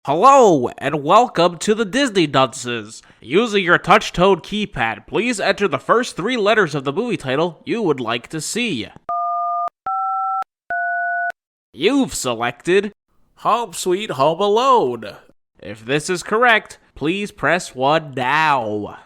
Hello, and welcome to the Disney Dunces. Using your touch-tone keypad, please enter the first 3 letters of the movie title you would like to see. You've selected Home Sweet Home Alone. If this is correct, please press 1 now.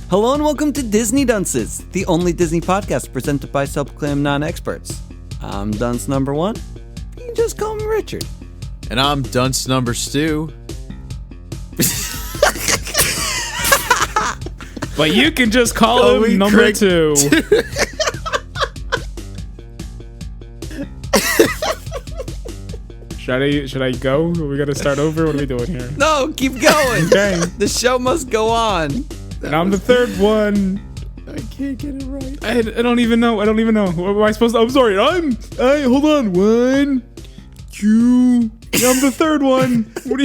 Hello and welcome to Disney Dunces, the only Disney podcast presented by self-proclaimed non-experts. I'm Dunce number 1. You can just call me Richard. And I'm Dunce number Stu. But you can just call him number Craig 2. Should I go? Are we gonna start over? What are we doing here? No, keep going. Okay. The show must go on. And I'm the third one. I can't get it right. I don't even know. What am I supposed to? I'm sorry. Hold on. 1, 2. Yeah, I'm the third one. What?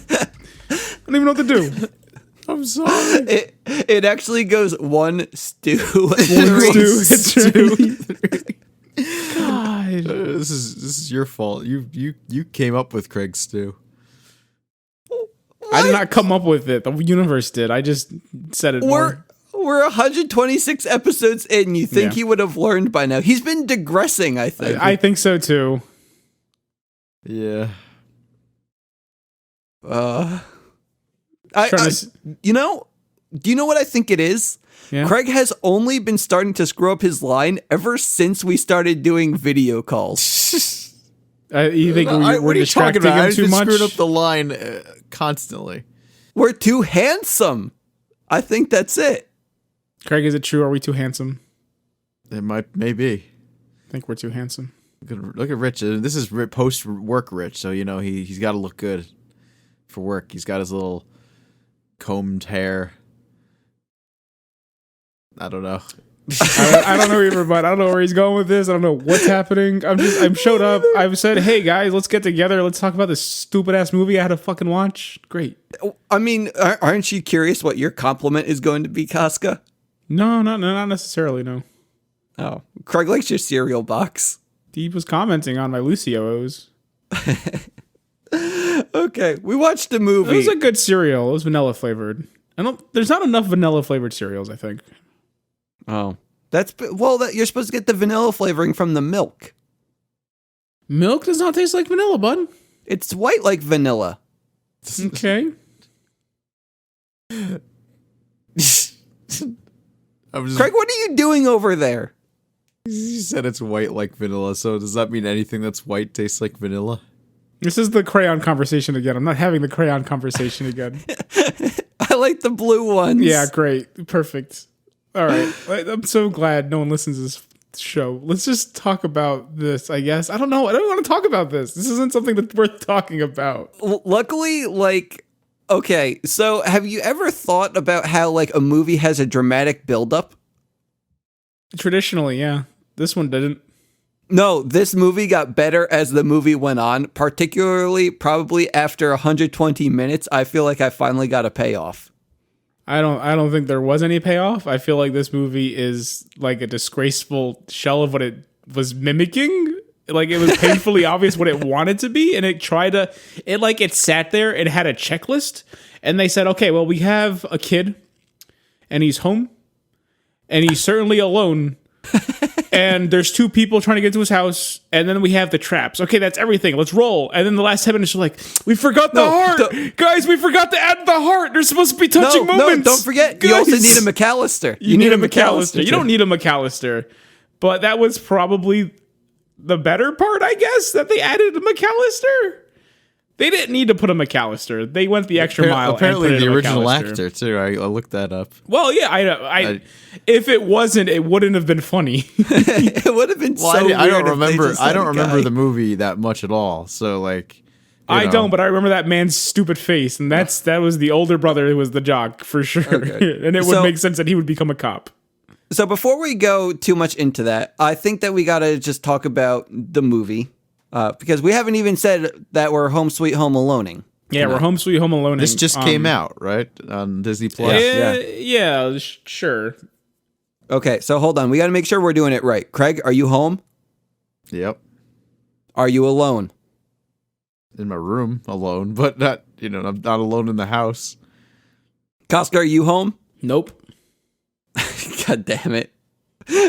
I don't even know what to do. I'm sorry. It actually goes 1 Stu. 1 Stu. God. This is your fault. You came up with Craig Stu. I did not come up with it. The universe did. I just said it. We're 126 episodes in. You think he would have learned by now? He's been digressing, I think. I think so too. Yeah. Do you know what I think it is? Yeah. Craig has only been starting to screw up his line ever since we started doing video calls. You think we're distracting him I've too been much? screwed up the line constantly. We're too handsome. I think that's it. Craig, is it true? Are we too handsome? It maybe. I think we're too handsome. Look at Rich. This is post-work Rich, so he's got to look good for work. He's got his little combed hair. I don't know. I don't know either, but I don't know where he's going with this. I don't know what's happening. I'm showed up. I've said, hey guys, let's get together. Let's talk about this stupid ass movie I had to fucking watch. Great. I mean, aren't you curious what your compliment is going to be, Casca? No, not necessarily. No. Oh, Craig likes your cereal box. He was commenting on my Lucios. Okay, we watched a movie. It was a good cereal. It was vanilla flavored. There's not enough vanilla flavored cereals, I think. Oh, you're supposed to get the vanilla flavoring from the milk. Milk does not taste like vanilla, bud. It's white like vanilla. Okay. Craig, what are you doing over there? You said it's white like vanilla, so does that mean anything that's white tastes like vanilla? This is the crayon conversation again. I'm not having the crayon conversation again. I like the blue ones. Yeah, great. Perfect. All right. I'm so glad no one listens to this show. Let's just talk about this, I guess. I don't know. I don't want to talk about this. This isn't something that's worth talking about. Luckily, okay, so have you ever thought about how, a movie has a dramatic buildup? Traditionally, yeah. This one didn't. No, this movie got better as the movie went on, particularly probably after 120 minutes. I feel like I finally got a payoff. I don't think there was any payoff. I feel like this movie is like a disgraceful shell of what it was mimicking. Like, it was painfully obvious what it wanted to be, and it sat there, it had a checklist, and they said, okay, well, we have a kid, and he's home, and he's certainly alone, and there's 2 people trying to get to his house, and then we have the traps. Okay, that's everything. Let's roll. And then the last 10 minutes are like, we forgot the heart. Guys, we forgot to add the heart. There's supposed to be touching moments. No, don't forget. Guys. You also need a McAllister. You need a McAllister. You don't need a McAllister. But that was probably the better part, I guess, that they added a McAllister. They didn't need to put a McAllister. They went the extra mile. Apparently, and put the in a original McAllister. actor too. I looked that up. Well, yeah, I if it wasn't, it wouldn't have been funny. It would have been so weird. I don't remember. If they just I don't let a remember guy. the movie that much at all. So You I know. don't, but I remember that man's stupid face, and that was the older brother who was the jock for sure. Okay. And it would So- make sense that he would become a cop. So before we go too much into that, I think that we got to just talk about the movie because we haven't even said that we're Home Sweet Home Aloneing. Yeah, we're Home Sweet Home Alone. This just came out, right? On Disney Plus. Yeah, sure. Okay, so hold on. We got to make sure we're doing it right. Craig, are you home? Yep. Are you alone? In my room alone, but not, I'm not alone in the house. Koska, are you home? Nope. God damn it.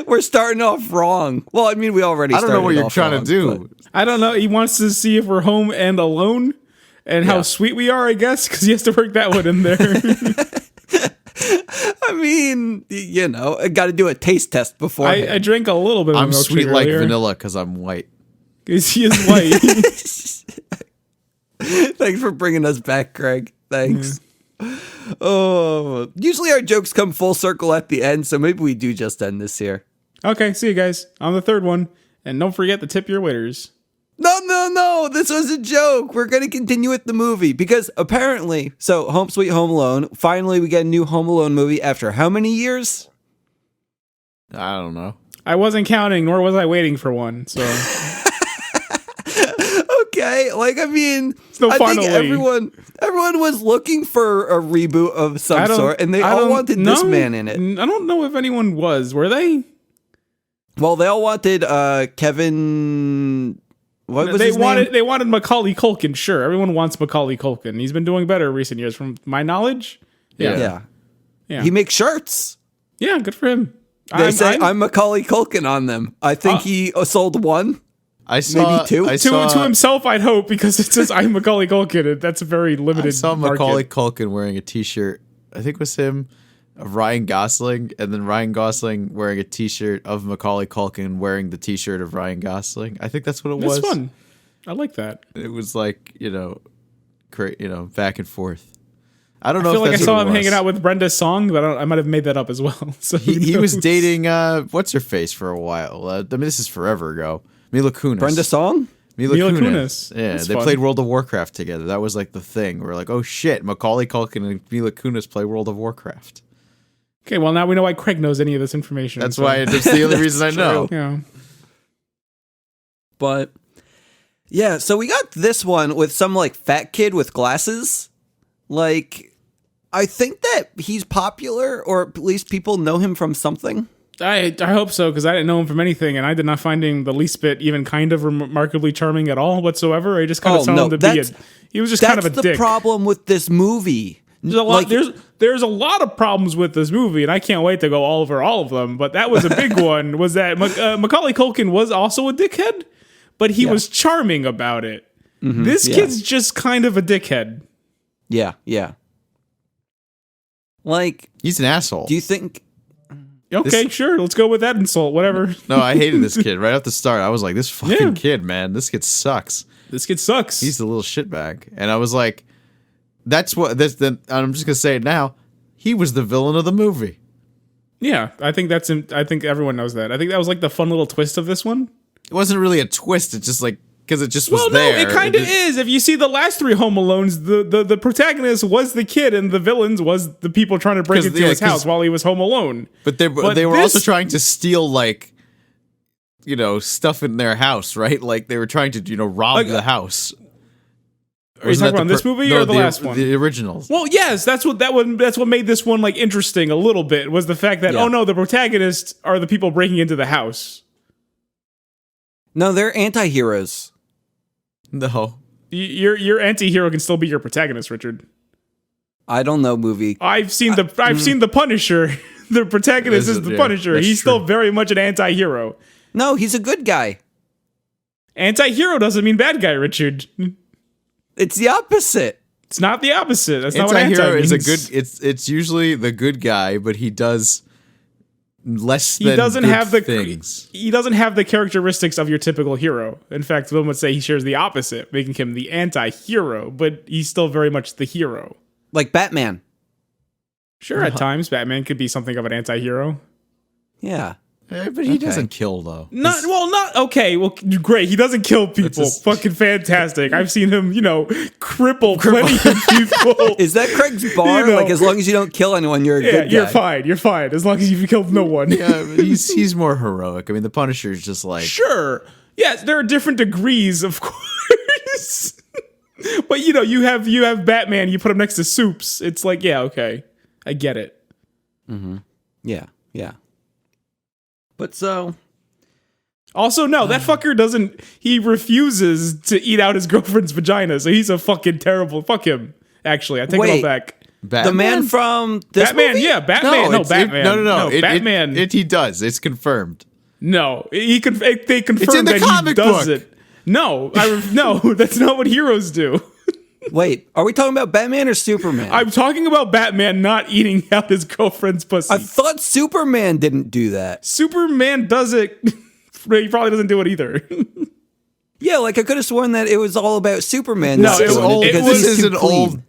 We're starting off wrong. Well, I mean, we already I don't know started what you're off trying wrong, to do. I don't know. He wants to see if we're home and alone and how sweet we are, I guess, because he has to work that one in there. I mean, I got to do a taste test before. I drank a little bit of I'm milkshake sweet like earlier, vanilla because I'm white. 'cause he is white. Thanks for bringing us back, Craig. Thanks. Oh, usually our jokes come full circle at the end, so maybe we do just end this here. Okay, see you guys on the third one. And don't forget to tip your waiters. No, this was a joke. We're going to continue with the movie because apparently, so Home Sweet Home Alone, finally we get a new Home Alone movie after how many years? I don't know. I wasn't counting, nor was I waiting for one. So Okay, I mean, no I think finally. everyone was looking for a reboot of some sort, and they all wanted this man in it. I don't know if anyone was. Were they? Well, they all wanted Kevin. What was They his wanted name? they wanted Macaulay Culkin. Sure, everyone wants Macaulay Culkin. He's been doing better in recent years, from my knowledge. Yeah. Yeah. He makes shirts. Yeah, good for him. They say I'm Macaulay Culkin on them. I think he sold one. I saw Maybe two? to himself, I'd hope, because it says I'm Macaulay Culkin. And that's a very limited. I saw market. Macaulay Culkin wearing a T-shirt. I think it was him, of Ryan Gosling, and then Ryan Gosling wearing a T-shirt of Macaulay Culkin wearing the T-shirt of Ryan Gosling. I think that's what it was. That's fun. I like that. It was like great, back and forth. I don't know. I feel if like I that's saw what him it was. hanging out with Brenda Song, but I might have made that up as well. So He who was knows? dating what's her face for a while. I mean, this is forever ago. Mila Kunis. Brenda Song? Mila Mila Kunis. Kunis. Yeah, That's they fun. played World of Warcraft together. That was like the thing. We're like, oh shit, Macaulay Culkin and Mila Kunis play World of Warcraft. Okay, well now we know why Craig knows any of this information. That's so- why. That's the only reason I know. Yeah. But yeah, so we got this one with some fat kid with glasses. I think that he's popular, or at least people know him from something. I hope so, because I didn't know him from anything, and I did not find him the least bit even kind of remarkably charming at all whatsoever. I just kind of saw him to be he was just kind of a That's the dick. problem with this movie. There's a lot. There's a lot of problems with this movie, and I can't wait to go all over all of them. But that was a big one. Was that Macaulay Culkin was also a dickhead, but he was charming about it. This kid's just kind of a dickhead. Yeah. He's an asshole. Do you think? Okay, sure. Let's go with that insult. Whatever. No, I hated this kid right off the start. I was like, this fucking Yeah. kid, man. This kid sucks. This kid sucks. He's the little shitbag. And I was like, that's what this. Then I'm just gonna say it now. He was the villain of the movie. Yeah, I think that's. I think everyone knows that. I think that was the fun little twist of this one. It wasn't really a twist. It's just because it just was Well, there. no, it kind of is. If you see the last three Home Alones, the protagonist was the kid, and the villains was the people trying to break into his house while he was home alone. But they were also trying to steal stuff in their house, right? Like they were trying to rob the house. Are you talking about this movie or the last one? The originals. Well, yes, that's what made this one interesting a little bit, was the fact that oh no, the protagonists are the people breaking into the house. No, they're anti-heroes. No. Your anti-hero can still be your protagonist, Richard. I don't know movie. I've seen the Punisher. The protagonist is the Punisher. that's He's true. still very much an anti-hero. No, he's a good guy. Anti-hero doesn't mean bad guy, Richard. It's the opposite. It's not the opposite. That's not what Anti-hero anti is a means. good. It's usually the good guy, but he does less than He doesn't good have the things. he doesn't have the characteristics of your typical hero. In fact, one would say he shares the opposite, making him the anti-hero, but he's still very much the hero. Like Batman. Sure, at times Batman could be something of an anti-hero. Yeah. But he doesn't kill though. Not okay. Well, great. He doesn't kill people. Fucking fantastic. I've seen him, cripple plenty of people. Is that Craig's bar? Like, as long as you don't kill anyone, you're a good guy. You're fine. You're fine as long as you've killed no one. Yeah, but he's more heroic. I mean, the Punisher is just like sure. Yes, there are different degrees, of course. But you have Batman. You put him next to Soups. It's like, yeah, okay, I get it. Mm-hmm. Yeah. But so... Also, no, that fucker doesn't... He refuses to eat out his girlfriend's vagina, so he's a fucking terrible... Fuck him, actually. I take it all back. Batman? The man from this Batman, movie? yeah, Batman. No, Batman. No. Batman. He does. It's confirmed. No, they confirmed it's in the that comic he does book. it. No, no, that's not what heroes do. Wait, are we talking about Batman or Superman? I'm talking about Batman not eating out his girlfriend's pussy. I thought Superman didn't do that. Superman does it. He probably doesn't do it either. Yeah, like I could have sworn that it was all about Superman. No, it was old. This is an old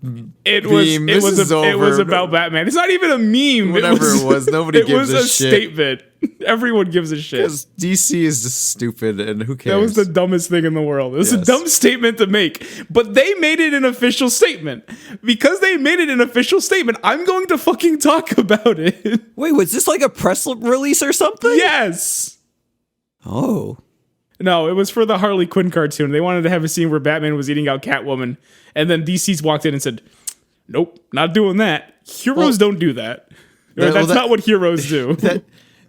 It was about Batman. It's not even a meme. Whatever it was, nobody gives a shit. It was a statement. Everyone gives a shit. Because DC is just stupid, and who cares? That was the dumbest thing in the world. It was a dumb statement to make, but they made it an official statement. Because they made it an official statement, I'm going to fucking talk about it. Wait, was this like a press release or something? Yes. Oh. No, it was for the Harley Quinn cartoon. They wanted to have a scene where Batman was eating out Catwoman, and then DC's walked in and said, "Nope, not doing that. Heroes don't do that. That's not what heroes do."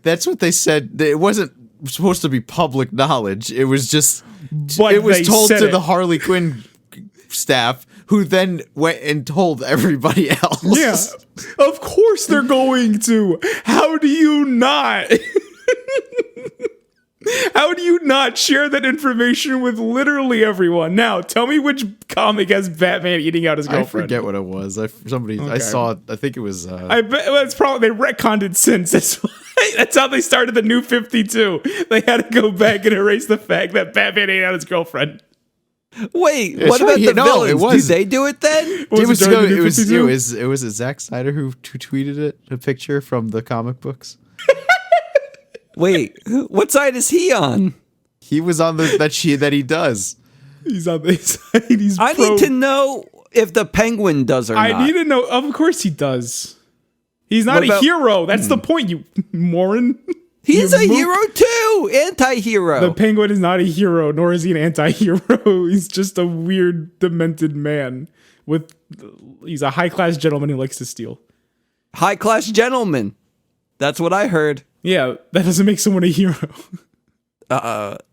That's what they said. It wasn't supposed to be public knowledge. It was just, but it was told to the Harley Quinn staff, who then went and told everybody else. Yeah, of course they're going to. How do you not? How do you not share that information with literally everyone? Now, tell me which comic has Batman eating out his girlfriend. I forget what it was. I saw it. I think it was... I bet it's probably... They retconned it since. That's how they started the New 52. They had to go back and erase the fact that Batman ate out his girlfriend. Wait, what about the villains? Did they do it then? It was Zack Snyder who tweeted it, a picture from the comic books. Wait, what side is he on? He was on that he does. He's on the side. I need to know if the Penguin does or not. I need to know. Of course he does. He's not a hero. That's the point, you moron. He's a hero too. Anti-hero. The Penguin is not a hero, nor is he an anti-hero. He's just a weird, demented man. He's a high-class gentleman who likes to steal. High-class gentleman. That's what I heard. Yeah, that doesn't make someone a hero.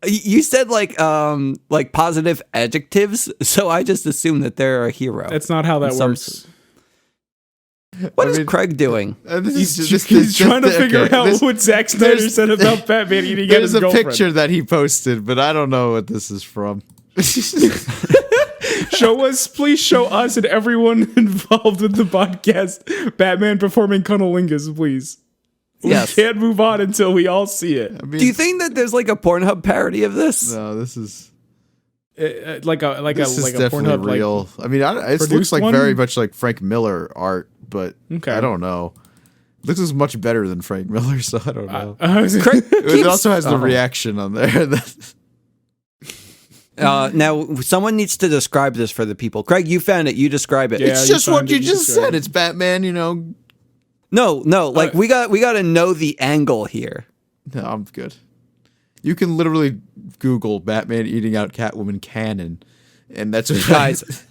You said like positive adjectives, so I just assumed that they're a hero. That's not how that works. What is Craig doing? He's trying to figure out what Zack Snyder said about Batman eating out his girlfriend. There's a picture that he posted, but I don't know what this is from. Please show us and everyone involved with the podcast Batman performing cunnilingus, please. Yes. We can't move on until we all see it. Do you think that there's like a Pornhub parody of this? No, this is like a Pornhub real. Like, I mean, it looks like very much like Frank Miller art, but I don't know. This is much better than Frank Miller, so I don't know. It also has the reaction on there. Now, someone needs to describe this for the people. Craig, you found it. You describe it. Yeah, it's just what you just said. It's Batman, No, like we got to know the angle here. No, I'm good. You can literally Google Batman eating out Catwoman canon, and that's what guys.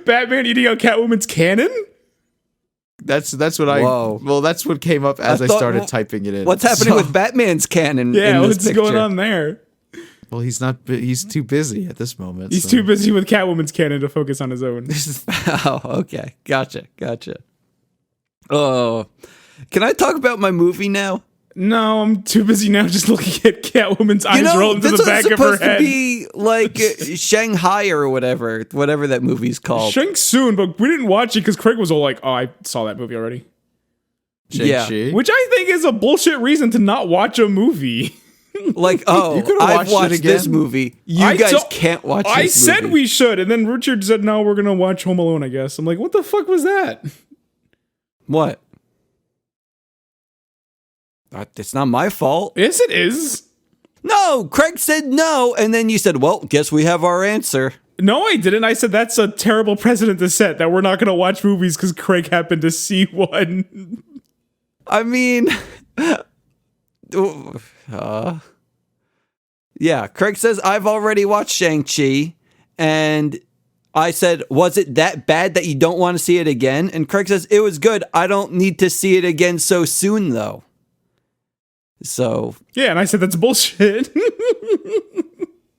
Batman eating out Catwoman's canon. That's what I. Whoa. Well, that's what came up as I started typing it in. What's happening with Batman's canon? Yeah, in this what's picture? going on there? Well, he's not. He's too busy at this moment. He's too busy with Catwoman's canon to focus on his own. Oh, okay, gotcha. Oh, can I talk about my movie now? No, I'm too busy now just looking at Catwoman's eyes roll into the back of her head. This was supposed to be like Shanghai or whatever that movie's called. Shang Tsung, but we didn't watch it because Craig was all like, "Oh, I saw that movie already." Shang-Chi? Which I think is a bullshit reason to not watch a movie. Like, I've watched this movie. You guys can't watch this movie. I said we should, and then Richard said, "No, we're gonna watch Home Alone." I guess I'm like, "What the fuck was that?" What? It's not my fault. Yes, it is. No, Craig said no, and then you said, well, guess we have our answer. No, I didn't. I said that's a terrible precedent to set, that we're not going to watch movies because Craig happened to see one. I mean, yeah, Craig says, I've already watched Shang-Chi, and I said, was it that bad that you don't want to see it again? And Craig says, it was good. I don't need to see it again so soon, though. So. Yeah, and I said that's bullshit.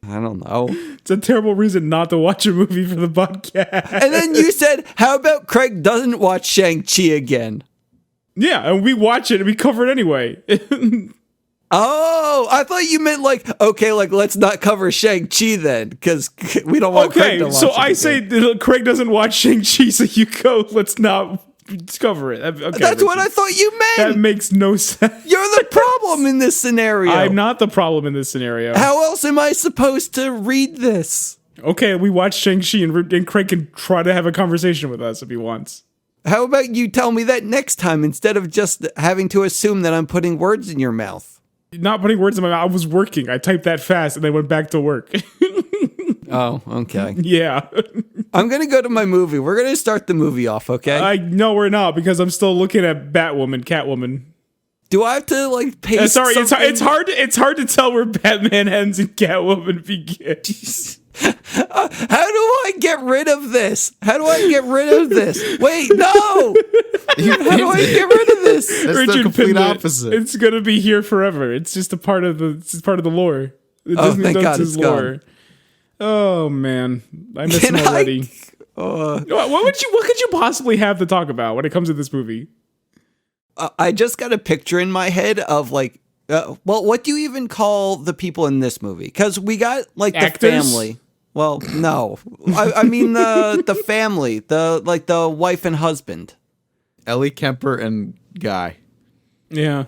I don't know. It's a terrible reason not to watch a movie for the podcast. And then you said, how about Craig doesn't watch Shang-Chi again? Yeah, and we watch it and we cover it anyway. Oh, I thought you meant okay, let's not cover Shang-Chi then, because we don't want Craig to watch so it I again. say that Craig doesn't watch Shang-Chi, so you go, let's not cover it. Okay, That's what I thought you That meant. makes no sense. You're the problem in this scenario. I'm not the problem in this scenario. How else am I supposed to read this? Okay, we watch Shang-Chi and Craig can try to have a conversation with us if he wants. How about you tell me that next time instead of just having to assume that I'm putting words in your mouth? Not putting words in my mouth. I was working. I typed that fast and then went back to work. Oh, okay. Yeah. I'm going to go to my movie. We're going to start the movie off, okay? No, we're not, because I'm still looking at Catwoman. Do I have to paste Sorry, something? it's hard to tell where Batman ends and Catwoman begins. How do I get rid of this? How do I get rid of this? Wait, no! How do I get rid of this? That's the complete Pindlet, opposite. It's gonna be here forever. It's just a part of the lore. The Oh, Disney thank God Dunces it's gone. Oh man, I miss him Can already. What could you possibly have to talk about when it comes to this movie? I just got a picture in my head of what do you even call the people in this movie? Because we got the Actors? family. Well, no, I mean the family, the wife and husband. Ellie Kemper and Guy. Yeah,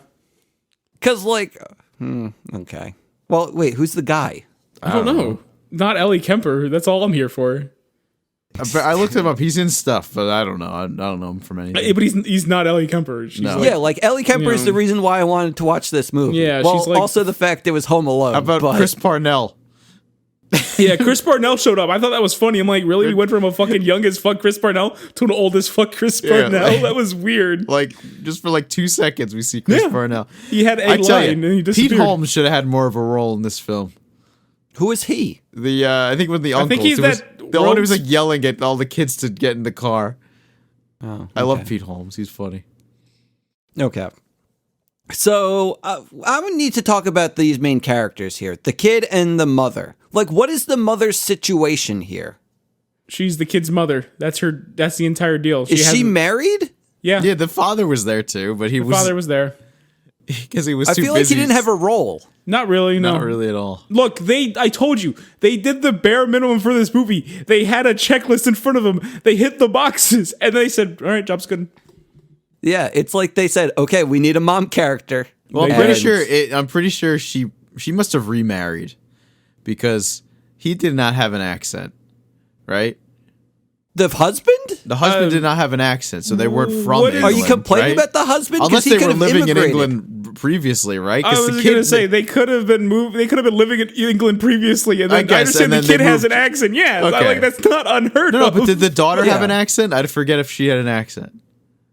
Because okay. Well, wait, who's the guy? I don't know. Not Ellie Kemper. That's all I'm here for. But I looked him up. He's in stuff, but I don't know. I don't know him from anything. But he's not Ellie Kemper. She's No. Yeah, Ellie Kemper is know. the reason why I wanted to watch this movie. Yeah, well, she's also the fact it was Home Alone. How about but Chris Parnell? Yeah, Chris Parnell showed up. I thought that was funny. I'm like, really? We went from a fucking young as fuck Chris Parnell to an old as fuck Chris Parnell? That was weird. Just for 2 seconds, we see Chris Yeah. Parnell. He had a I tell line you, and he disappeared. Pete Holmes should have had more of a role in this film. Who is he? I think with the uncles. think he's It was that the one who was world's- yelling at all the kids to get in the car. Oh, I love okay. Pete Holmes. He's funny. Okay. So I would need to talk about these main characters here, the kid and the mother. What is the mother's situation here? She's the kid's mother. That's the entire deal. Is she hasn't- married? Yeah. Yeah, the father was there too, but The father was there. because he was I too feel like busy. he didn't have a role. Not really, no. Not really at all. Look, I told you, they did the bare minimum for this movie. They had a checklist in front of them. They hit the boxes, and they said, all right, job's good. Yeah, it's like they said, okay, we need a mom character. Well, I'm They pretty did. sure. I'm pretty sure she must have remarried because he did not have an accent, right? The husband? The husband did not have an accent, so they weren't from what is- England. Are you complaining right? about the husband? 'Cause Unless he they could were have living in immigrated. England previously, right? I 'Cause was the going to kid- say, they could have been they could have been living in England previously, and then I, guess, understand and the then kid they has an moved- accent. Yeah, Okay. that's not unheard No, of. but did the daughter have Yeah. an accent? I'd forget if she had an accent.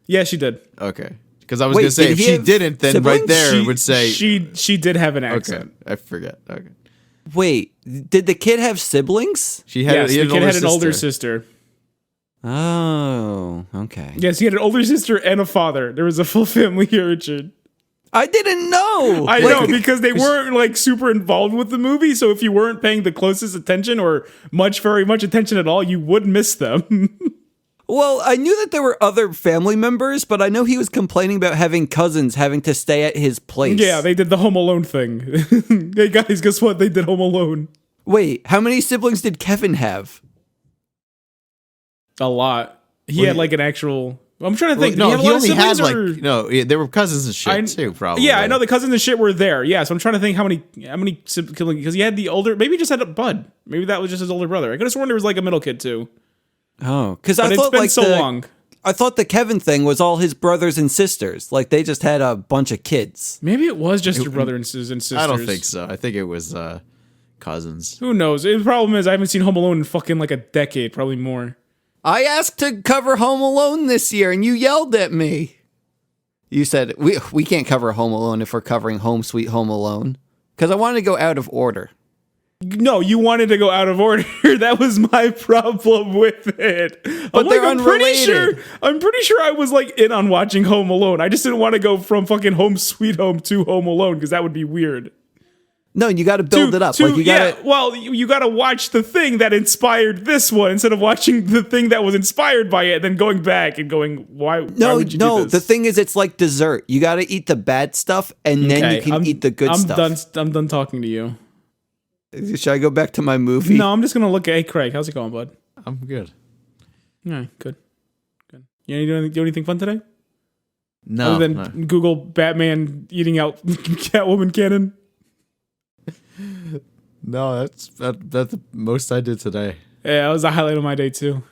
Yeah, she did. Okay, because I was Wait, going to say did if he she have didn't, then right siblings? there She it would say she did have an okay. accent. I forget. Okay, Wait, did the kid have siblings? she had. Yes, he the kid had an older sister. sister. Oh, okay. Yes, he had an older sister and a father. There was a full family here, Richard. I didn't know. I know, because they weren't super involved with the movie, so if you weren't paying the closest attention or very much attention at all, you would miss them. Well, I knew that there were other family members, but I know he was complaining about having cousins having to stay at his place. Yeah, they did the Home Alone thing. Hey guys, guess what? They did Home Alone. Wait, how many siblings did Kevin have? A lot. He had an actual. I'm trying to think. No, did he he have a lot only of had siblings, or- no. Yeah, they were cousins and shit I- too. Probably. Yeah, I know the cousins and shit were there. Yeah, so I'm trying to think how many siblings, because he had the older. Maybe he just had a bud. Maybe that was just his older brother. I could have sworn there was a middle kid too. Oh, because But I it's thought been so long. I thought the Kevin thing was all his brothers and sisters. Like they just had a bunch of kids. Maybe it was just your brother and sisters. I don't think so. I think it was cousins. Who knows? The problem is I haven't seen Home Alone in fucking like a decade, probably more. I asked to cover Home Alone this year, and you yelled at me. You said we can't cover Home Alone if we're covering Home Sweet Home Alone because I wanted to go out of order. No, you wanted to go out of order. That was my problem with it. But they're unrelated. I'm pretty sure I was like in on watching Home Alone. I just didn't want to go from fucking Home Sweet Home to Home Alone because that would be weird. No, you got to build it up. Like you got to. Well, you got to watch the thing that inspired this one instead of watching the thing that was inspired by it, and then going back and going, why would you do this? The thing is, it's like dessert. You got to eat the bad stuff, and then you can eat the good stuff. I'm done talking to you. Should I go back to my movie? No, I'm just gonna look at. Hey, Craig, how's it going, bud? I'm good. Yeah, good. You do anything fun today? No. Other than Google Batman eating out Catwoman canon. No, that's the most I did today. Yeah, that was the highlight of my day too.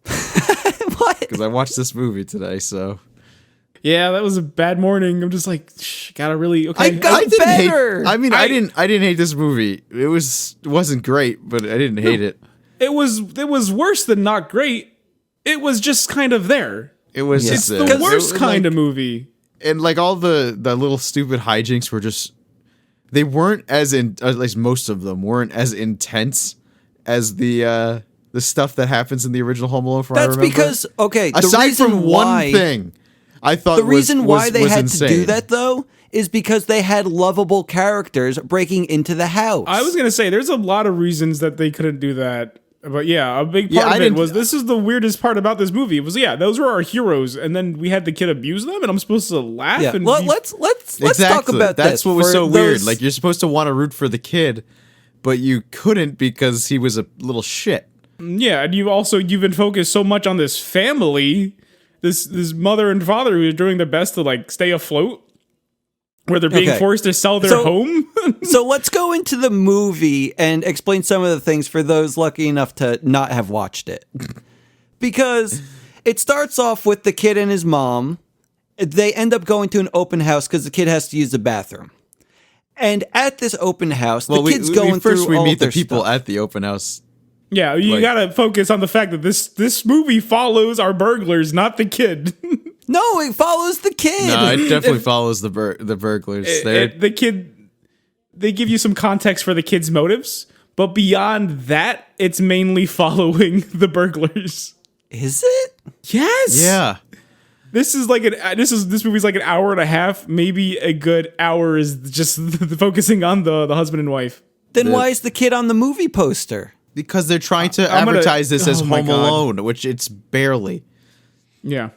What? Because I watched this movie today, so. Yeah, that was a bad morning. I'm just like, gotta really. Okay, I got better. I didn't hate this movie. It wasn't great, but I didn't hate it. It was worse than not great. It was just kind of there. It was. Yeah. Just It's the worst kind of movie. And like all the little stupid hijinks were just. They weren't at least most of them weren't as intense as the stuff that happens in the original Home Alone. That's because aside from one thing, I thought the reason why they had insane. to do that though is because they had lovable characters breaking into the house. I was gonna say there's a lot of reasons that they couldn't do that, but yeah, a big part of it was this is the weirdest part about this movie. It was those were our heroes, and then we had the kid abuse them, and I'm supposed to laugh. Yeah. And let's talk about That's this. what was so those- weird. Like you're supposed to want to root for the kid, but you couldn't because he was a little shit. Yeah, and you've been focused so much on this family, this mother and father who are doing their best to like stay afloat, where they're being forced to sell their home. So let's go into the movie and explain some of the things for those lucky enough to not have watched it. Because it starts off with the kid and his mom. They end up going to an open house because the kid has to use the bathroom. And at this open house, the kid's going through all we meet of their the people stuff. at the open house. Yeah, you gotta focus on the fact that this movie follows our burglars, not the kid. No, it follows the kid. No, it definitely follows the burglars. The kid, they give you some context for the kid's motives, but beyond that, it's mainly following the burglars. Is it? Yes. Yeah. This movie's like an hour and a half. Maybe a good hour is just focusing on the husband and wife. Then why is the kid on the movie poster? Because they're trying to advertise this as Home Alone, which it's barely. Yeah.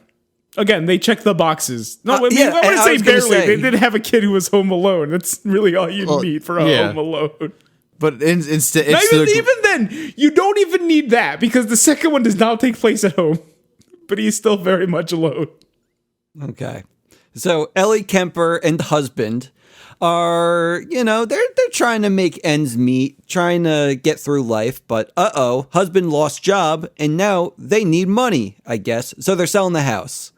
Again, they check the boxes. No, I wouldn't say was gonna barely. say- They did have a kid who was home alone. That's really all you need for a Home Alone. But instead, Even then, you don't even need that because the second one does not take place at home. But he's still very much alone. Okay. So Ellie Kemper and husband are, they're trying to make ends meet, trying to get through life, but husband lost job and now they need money, I guess. So they're selling the house.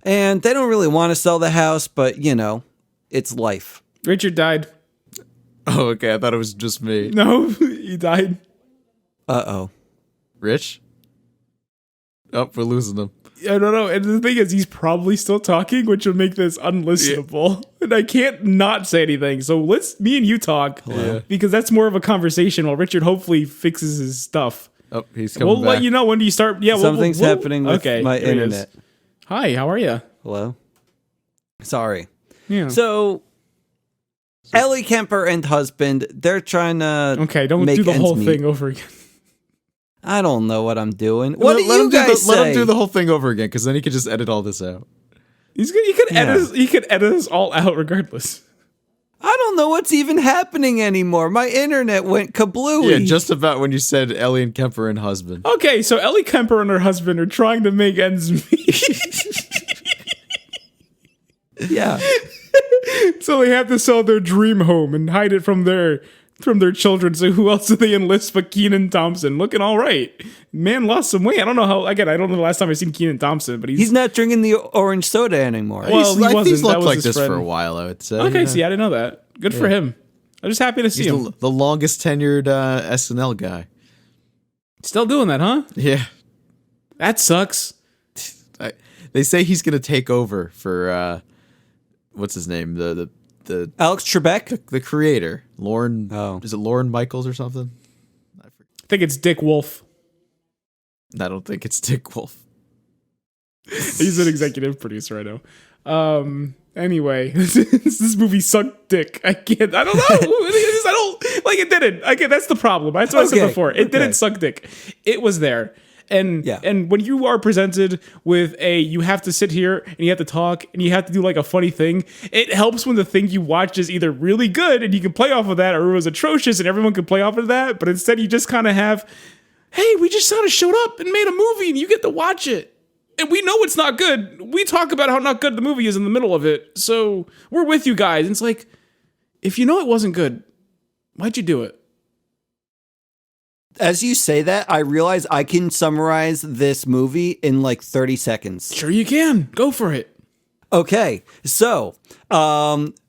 And they don't really want to sell the house, but it's life. Richard died. Oh, okay. I thought it was just me. No, he died. Rich? Oh, we're losing him. I don't know. And the thing is, he's probably still talking, which will make this unlistenable. Yeah. And I can't not say anything. So me and you talk. Hello. Because that's more of a conversation while Richard hopefully fixes his stuff. Oh, he's coming We'll back. let you know when do you start. Yeah, Something's happening with my there he is. internet. Hi, how are you? Hello? Sorry. Yeah. So Ellie Kemper and husband, they're trying to Okay, don't make do the ends whole meet. thing over again. I don't know what I'm doing. What do Let you him guys say? Let him do the whole thing over again, because then he could just edit all this out. He could edit us all out regardless. I don't know what's even happening anymore. My internet went kablooey. Yeah, just about when you said Ellie and Kemper and husband. Okay, so Ellie Kemper and her husband are trying to make ends meet. Yeah. So they have to sell their dream home and hide it from their from their children. So who else do they enlist but Kenan Thompson? Looking all right. Man lost some weight. I don't know how. Again, I don't know the last time I've seen Kenan Thompson, but he's not drinking the orange soda anymore. Well, he wasn't. He's That looked was like his this friend. for a while, I would say. Okay, see, I didn't know that. Good for him. I'm just happy to see He's him. the longest tenured SNL guy. Still doing that, huh? Yeah. That sucks. They say he's going to take over for, what's his name? The Alex Trebek? the creator. Lauren. Oh. Is it Lauren Michaels or something? I think it's Dick Wolf. I don't think it's Dick Wolf. He's an executive producer, I know. Anyway, this movie sucked dick. I don't know. I don't like it. Didn't. That's the problem. That's what I said before. It didn't suck dick. It was there. And when you are presented with you have to sit here and you have to talk and you have to do like a funny thing, it helps when the thing you watch is either really good and you can play off of that, or it was atrocious and everyone can play off of that. But instead you just kind of have, hey, we just kind of showed up and made a movie and you get to watch it. And we know it's not good. We talk about how not good the movie is in the middle of it. So we're with you guys. And it's like, if you know it wasn't good, why'd you do it? As you say that, I realize I can summarize this movie in like 30 seconds. Sure you can. Go for it. Okay, so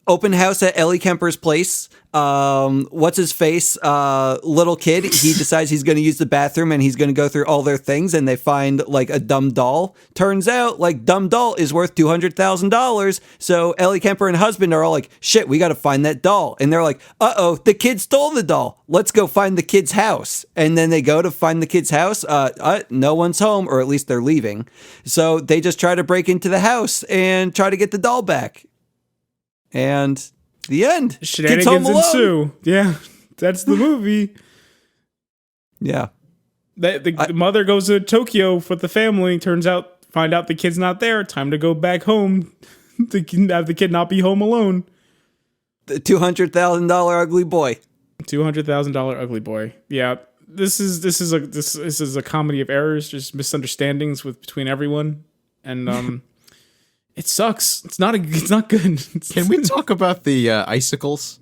open house at Ellie Kemper's place. What's his face? Little kid. He decides he's going to use the bathroom and he's going to go through all their things, and they find like a dumb doll. Turns out, like, dumb doll is worth $200,000. So Ellie Kemper and husband are all like, "Shit, we got to find that doll." And they're like, "Uh-oh, the kid stole the doll. Let's go find the kid's house." And then they go to find the kid's house. No one's home, or at least they're leaving. So they just try to break into the house and try to get the doll back. And the end. Shenanigans ensue. Yeah, that's the movie. Yeah. The mother goes to Tokyo with the family. Find out the kid's not there. Time to go back home to have the kid not be home alone. The $200,000 ugly boy. $200,000 ugly boy. Yeah. This is a comedy of errors, just misunderstandings between everyone. And it sucks. It's not good. Can we talk about the icicles?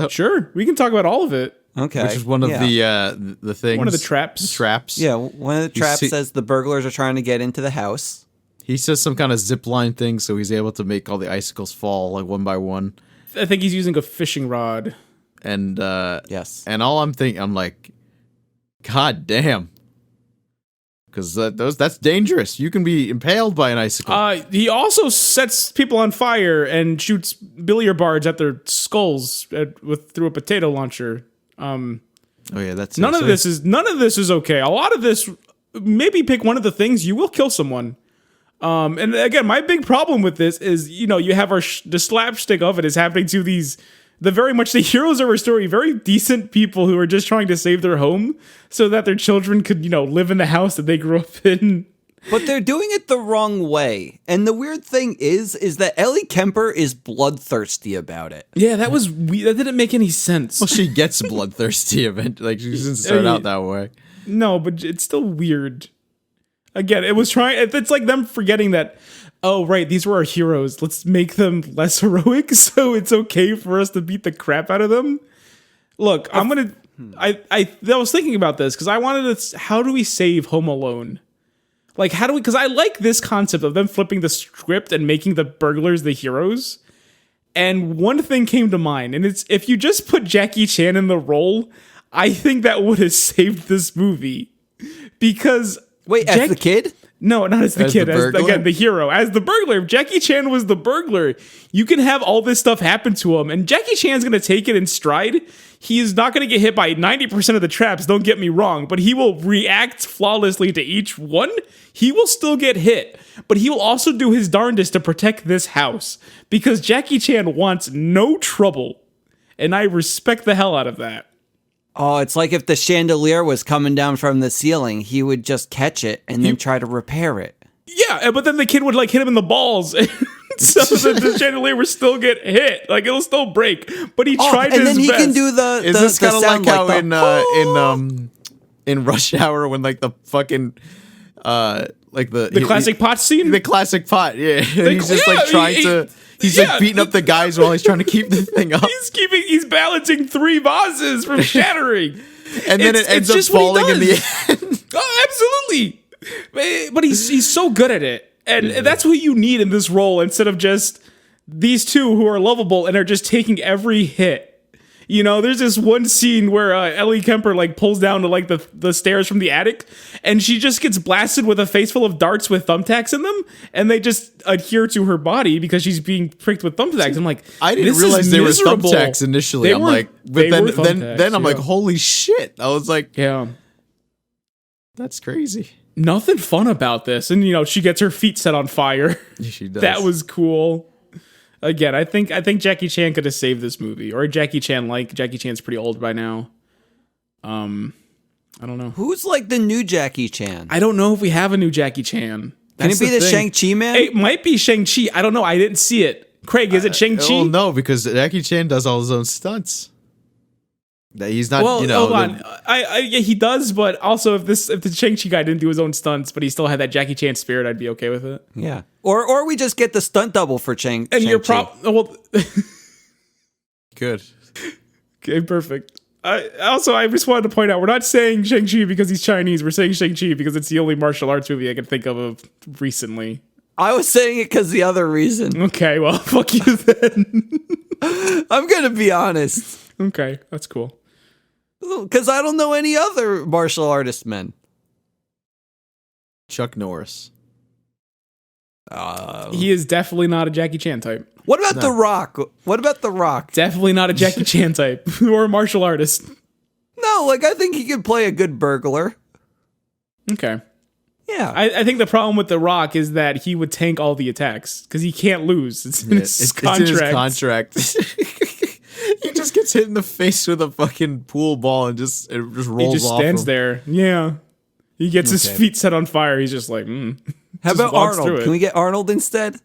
Sure, we can talk about all of it. Okay, which is one of the things. One of the traps. The traps. Yeah, one of the traps says the burglars are trying to get into the house. He says some kind of zip line thing, so he's able to make all the icicles fall like one by one. I think he's using a fishing rod. And yes, and all I'm like, God damn. Because that's dangerous. You can be impaled by an icicle. He also sets people on fire and shoots billiards at their skulls through a potato launcher. Oh yeah, that's none of this is okay. A lot of this, maybe pick one of the things, you will kill someone. And again, my big problem with this is, you have the slapstick of it is happening to the heroes of our story, very decent people who are just trying to save their home so that their children could, live in the house that they grew up in. But they're doing it the wrong way. And the weird thing is that Ellie Kemper is bloodthirsty about it. Yeah, that was weird. That didn't make any sense. Well, she gets bloodthirsty eventually. Like, she doesn't start out that way. No, but it's still weird. Again, it's like them forgetting that, oh, right, these were our heroes. Let's make them less heroic so it's okay for us to beat the crap out of them. Look, I was thinking about this because I wanted to, how do we save Home Alone? Like, because I like this concept of them flipping the script and making the burglars the heroes. And one thing came to mind, and it's, if you just put Jackie Chan in the role, I think that would have saved this movie. Because... Wait, as the kid? No, not as the kid. As the hero. As the burglar. If Jackie Chan was the burglar, you can have all this stuff happen to him. And Jackie Chan's going to take it in stride. He is not going to get hit by 90% of the traps, don't get me wrong. But he will react flawlessly to each one. He will still get hit. But he will also do his darndest to protect this house. Because Jackie Chan wants no trouble. And I respect the hell out of that. Oh, it's like if the chandelier was coming down from the ceiling, he would just catch it and then try to repair it. Yeah, but then the kid would hit him in the balls, so that the chandelier would still get hit. Like, it'll still break. But he tried his best. And then he can do the. Is this kind of like how in in Rush Hour when the fucking like the classic pot scene. The classic pot, yeah. He's just like trying to. He's yeah. like beating up the guys while he's trying to keep the thing up. He's balancing 3 vases from shattering. And then it ends up falling in the end. Oh, absolutely. But he's so good at it. And that's what you need in this role instead of just these two who are lovable and are just taking every hit. You know, there's this one scene where Ellie Kemper like pulls down to like the stairs from the attic, and she just gets blasted with a face full of darts with thumbtacks in them, and they just adhere to her body because she's being pricked with thumbtacks. I'm like, I didn't realize they were thumbtacks initially. I'm like, but then I'm like, holy shit! I was like, yeah, that's crazy. Nothing fun about this, and you know, she gets her feet set on fire. She does. That was cool. Again, I think Jackie Chan could have saved this movie, or Jackie Chan's pretty old by now. I don't know. Who's like the new Jackie Chan? I don't know if we have a new Jackie Chan. Can it be the Shang-Chi man? It might be Shang-Chi. I don't know. I didn't see it. Craig, is it Shang-Chi? Well, no, because Jackie Chan does all his own stunts. That he's not, well, you know. Hold on. Yeah, he does, but also if the Shang-Chi guy didn't do his own stunts, but he still had that Jackie Chan spirit, I'd be okay with it. Yeah. Or we just get the stunt double for Shang-Chi. And your well, good. Okay, perfect. I just wanted to point out, we're not saying Shang-Chi because he's Chinese. We're saying Shang-Chi because it's the only martial arts movie I can think of recently. I was saying it because the other reason. Okay, well, fuck you then. I'm going to be honest. Okay, that's cool. Because I don't know any other martial artist men. Chuck Norris. He is definitely not a Jackie Chan type. What about The Rock? What about The Rock? Definitely not a Jackie Chan type or a martial artist. No, like I think he could play a good burglar. Okay. Yeah. I think the problem with The Rock is that he would tank all the attacks because he can't lose. It's in his contract. It's in his contract. He just gets hit in the face with a fucking pool ball and it just rolls off. He just stands there. Yeah. He gets his feet set on fire. He's just like, How about Arnold? Can we get Arnold instead?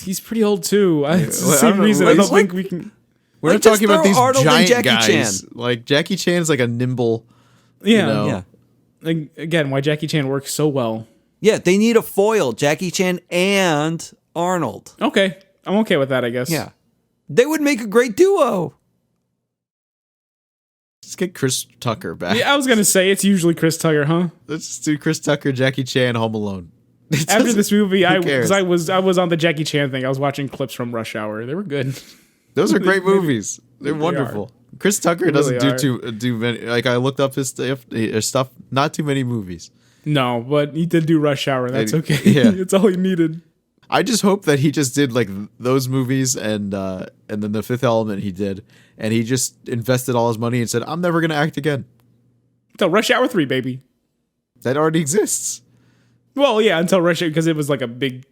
He's pretty old too. It's the same reason. I don't think we can. We're not talking about these Arnold giant guys. Chan. Like Jackie Chan's like a nimble. Yeah. You know, yeah. Like, again, why Jackie Chan works so well. Yeah, they need a foil. Jackie Chan and Arnold. Okay. I'm okay with that, I guess. Yeah. They would make a great duo. Let's get Chris Tucker back. Yeah, I was going to say, it's usually Chris Tucker, huh? Let's just do Chris Tucker, Jackie Chan, Home Alone. After this movie, I was on the Jackie Chan thing. I was watching clips from Rush Hour. They were good. Those are great movies. They're wonderful. Chris Tucker doesn't do many. Like I looked up his stuff. Not too many movies. No, but he did do Rush Hour. That's okay. Yeah. It's all he needed. I just hope that he just did like those movies and then The Fifth Element he did, and he just invested all his money and said, "I'm never gonna act again." So Rush Hour 3, baby. That already exists. Well, yeah, until Rush Hour, because it was like a big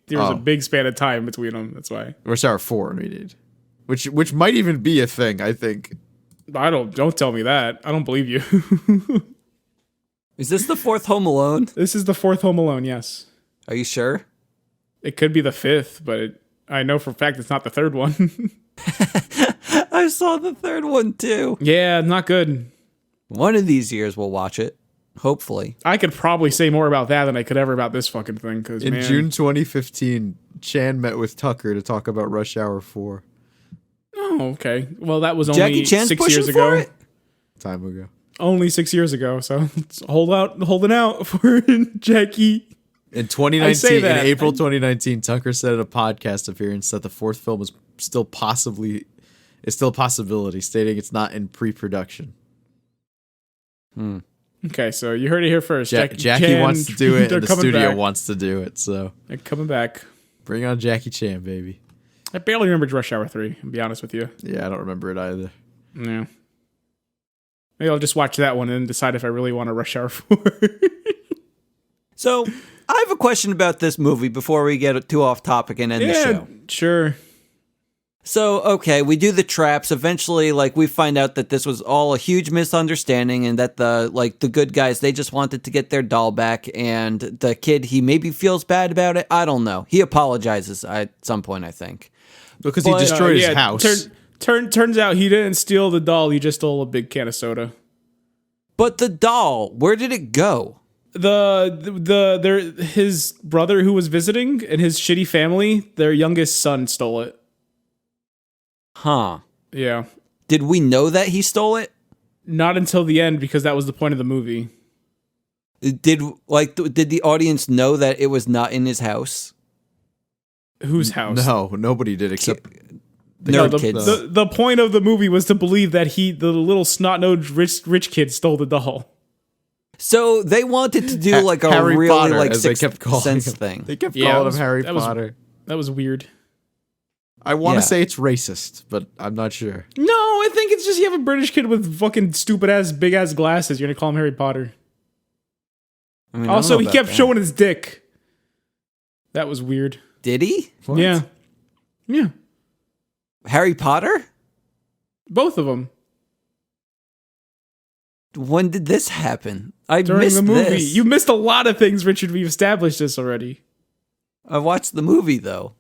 span of time between them. That's why. Rush Hour 4 we did, which might even be a thing. I think. Don't tell me that. I don't believe you. Is this the fourth Home Alone? This is the fourth Home Alone. Yes. Are you sure? It could be the fifth, but I know for a fact it's not the third one. I saw the third one too. Yeah, not good. One of these years we'll watch it. Hopefully. I could probably say more about that than I could ever about this fucking thing. Because in June 2015, Chan met with Tucker to talk about Rush Hour 4. Oh, okay. Well, that was only Jackie Chan's 6 years pushing for ago. it? Time ago. Only 6 years ago. So it's holding out for Jackie. In 2019, in April 2019, Tucker said in a podcast appearance that the fourth film is still a possibility, stating it's not in pre-production. Okay, so you heard it here first. Jackie wants to do it, and the studio wants to do it. So they're coming back. Bring on Jackie Chan, baby. I barely remember Rush Hour 3, to be honest with you. Yeah, I don't remember it either. Yeah. Maybe I'll just watch that one and decide if I really want to Rush Hour 4. So, I have a question about this movie before we get too off topic and end the show. Sure. So, okay, we do the traps. Eventually, like, we find out that this was all a huge misunderstanding and that the good guys, they just wanted to get their doll back, and the kid, he maybe feels bad about it. I don't know. He apologizes at some point, I think. Because he destroyed his house. Turns out he didn't steal the doll, he just stole a big can of soda. But the doll, where did it go? His brother who was visiting and his shitty family, their youngest son stole it. Huh. Yeah. Did we know that he stole it? Not until the end, because that was the point of the movie. Did the audience know that it was not in his house? Whose house? No, nobody did except Nerd kids. The point of the movie was to believe that the little snot-nosed rich kid stole the doll. So they wanted to do like a Harry really Potter, like as they Sixth kept calling Sense him. thing. They kept Yeah, calling him Harry that was- Potter. That was weird. I want to Yeah. say it's racist, but I'm not sure. No, I think it's just you have a British kid with fucking stupid-ass, big-ass glasses. You're gonna call him Harry Potter. I mean, I don't Also, know he about kept that. showing his dick. That was weird. Did he? What? Yeah. Yeah. Harry Potter? Both of them. When did this happen? I During missed the movie. this. You missed a lot of things, Richard. We've established this already. I watched the movie though.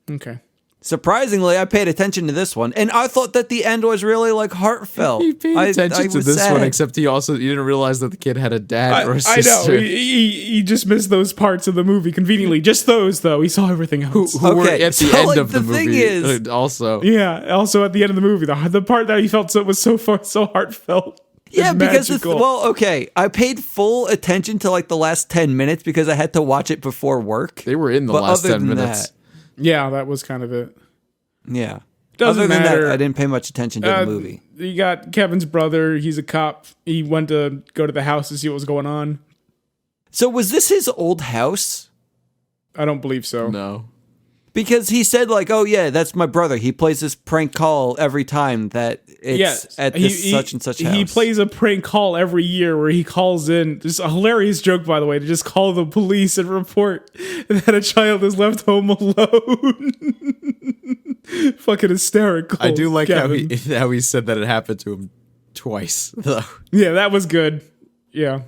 Okay. Surprisingly, I paid attention to this one, and I thought that the end was really like heartfelt. He paid I attention to was this one, sad. except you didn't realize that the kid had a dad or a I sister. know. He just missed those parts of the movie conveniently. Just those, though. He saw everything else. Who were Okay, at the so, end like, of the the thing movie is- also. Yeah. Also, at the end of the movie, the part that he felt was so heartfelt. Yeah, and because magical. okay, I paid full attention to like the last 10 minutes because I had to watch it before work. They were in the But last other 10 than minutes. Yeah, that was kind of it. Yeah. Doesn't Other than matter. that, I didn't pay much attention to the movie. You got Kevin's brother. He's a cop. He went to go to the house to see what was going on. So was this his old house? I don't believe so. No. Because he said like, "Oh yeah, that's my brother. He plays this prank call every time that it's Yes, at this such and such house." He plays a prank call every year where he calls in. Just a hilarious joke, by the way, to just call the police and report that a child is left home alone. Fucking hysterical. I do like Kevin. how he said that it happened to him twice, though. Yeah, that was good. Yeah.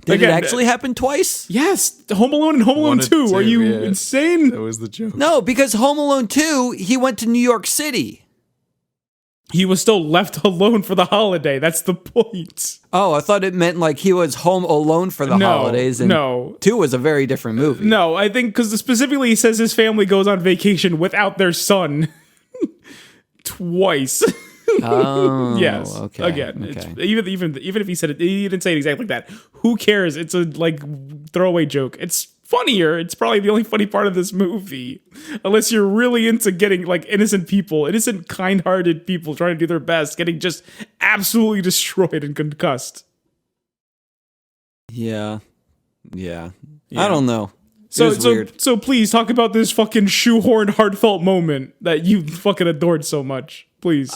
Did Again, it actually happen twice? Yes, Home Alone and Home Alone One and 2. Are two, you yeah. insane? That was the joke. No, because Home Alone 2, he went to New York City. He was still left alone for the holiday. That's the point. Oh, I thought it meant like he was home alone for the No, holidays. And no. 2 was a very different movie. No, I think because specifically he says his family goes on vacation without their son twice. Oh, Yes. okay. Again, okay. it's, even if he said it, he didn't say it exactly like that. Who cares? It's a like throwaway joke. It's funnier. It's probably the only funny part of this movie, unless you're really into getting like innocent people, innocent, kind-hearted people trying to do their best, getting just absolutely destroyed and concussed. Yeah. I don't know. So, was weird. so please talk about this fucking shoehorned, heartfelt moment that you fucking adored so much, please.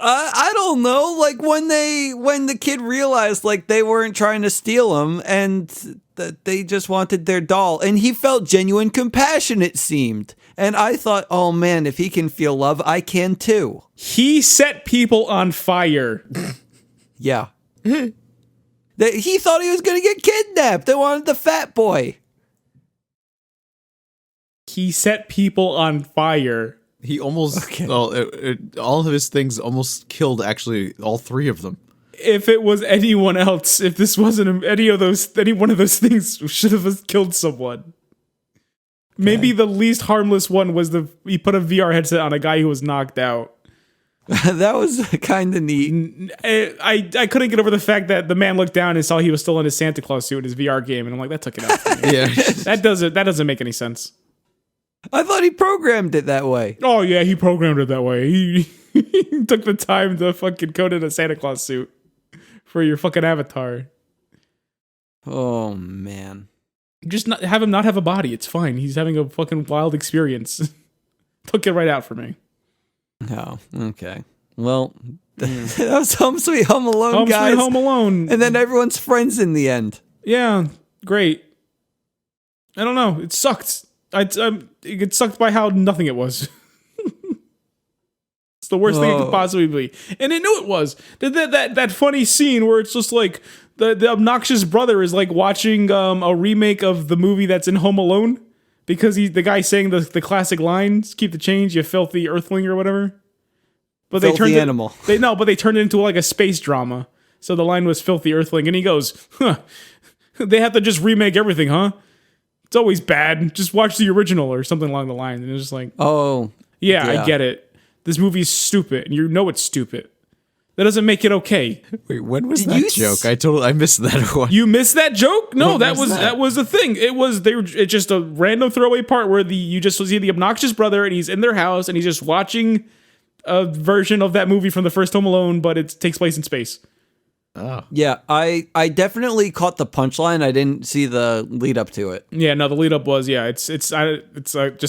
I don't know. Like when the kid realized like they weren't trying to steal him and that they just wanted their doll, and he felt genuine compassion. It seemed, and I thought, oh man, if he can feel love, I can too. He set people on fire. Yeah. He thought he was gonna get kidnapped. They wanted the fat boy. He set people on fire. He almost, all of his things almost killed actually all 3 of them. If it was anyone else, if this wasn't any one of those things should have killed someone. Maybe the least harmless one was he put a VR headset on a guy who was knocked out. That was kind of neat. I couldn't get over the fact that the man looked down and saw he was still in his Santa Claus suit in his VR game, and I'm like, that took it out for me. Yeah. That doesn't make any sense. I thought he programmed it that way. Oh yeah, he programmed it that way. He took the time to fucking code in a Santa Claus suit for your fucking avatar. Oh man. Just have him not have a body. It's fine. He's having a fucking wild experience. Took it right out for me. Oh, okay. Well, that was Home Sweet Home Alone, Home guys. Sweet Home Alone. And then everyone's friends in the end. Yeah, great. I don't know. It sucked. It sucked by how nothing it was. It's the worst thing it could possibly be, and it knew it was. That funny scene where it's just like the obnoxious brother is like watching a remake of the movie that's in Home Alone because the guy saying the classic lines, "Keep the change, you filthy earthling" or whatever. But Filthy animal. But they turned it into like a space drama. So the line was filthy earthling, and he goes, huh, they have to just remake everything, huh? It's always bad. Just watch the original or something along the line. And it was just like, Oh, yeah, yeah. I get it. This movie's stupid, and you know it's stupid. That doesn't make it okay. Wait, when was Did that you joke? I missed that one. You missed that joke? No, What that was was that? the thing. It's just a random throwaway part where you just see the obnoxious brother, and he's in their house, and he's just watching a version of that movie from the first Home Alone, but it takes place in space. Oh. Yeah, I definitely caught the punchline. I didn't see the lead up to it. Yeah, no, the lead up was it's just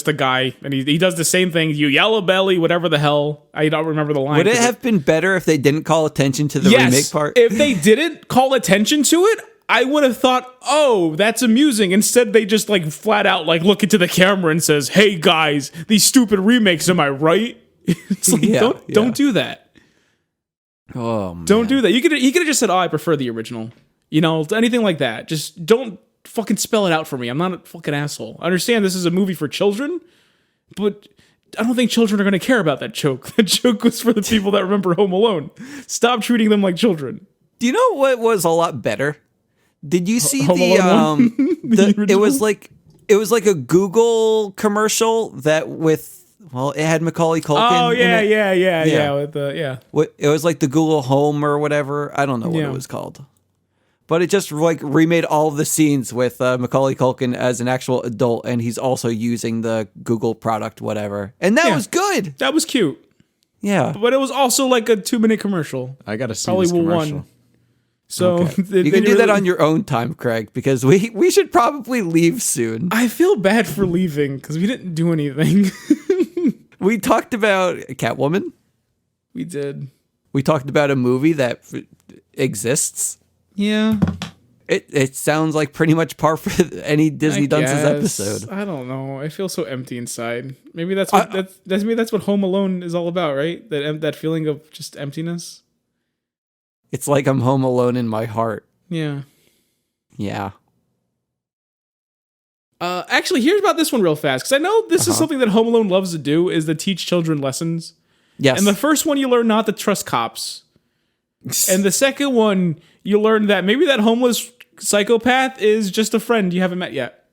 a guy, and he does the same thing. You yellow belly, whatever the hell. I don't remember the line. Would it have been better if they didn't call attention to the yes, remake part? if they didn't call attention to it, I would have thought, oh, that's amusing. Instead, they just like flat out like look into the camera and says, "Hey guys, these stupid remakes, am I right?" It's like Yeah, don't do that. Oh, man. Don't do that. He could have just said, "Oh, I prefer the original." You know, anything like that. Just don't fucking spell it out for me. I'm not a fucking asshole. I understand this is a movie for children, but I don't think children are going to care about that joke. That joke was for the people that remember Home Alone. Stop treating them like children. Do you know what was a lot better? Did you see Home the Alone 1? it original? was like a Google commercial that it had Macaulay Culkin. Oh yeah, in it. yeah. With the It was like the Google Home or whatever. I don't know what Yeah. it was called. But it just like remade all of the scenes with Macaulay Culkin as an actual adult, and he's also using the Google product, whatever. And that Yeah. was good. that was cute, Yeah. but it was also like a 2-minute commercial. I gotta see Probably this commercial. one. So You can do that on your own time, Craig, because we should probably leave soon. I feel bad for leaving because we didn't do anything. We talked about Catwoman. We did. We talked about a movie that exists. Yeah. It sounds like pretty much par for any Disney I Dunces guess. episode. I don't know. I feel so empty inside. Maybe that's what that's what Home Alone is all about, right? That feeling of just emptiness. It's like I'm home alone in my heart. Yeah. Yeah. Actually, here's about this one real fast because I know this is something that Home Alone loves to do is to teach children lessons. Yes. And the first one, you learn not to trust cops. And the second one, you learn that maybe that homeless psychopath is just a friend you haven't met yet.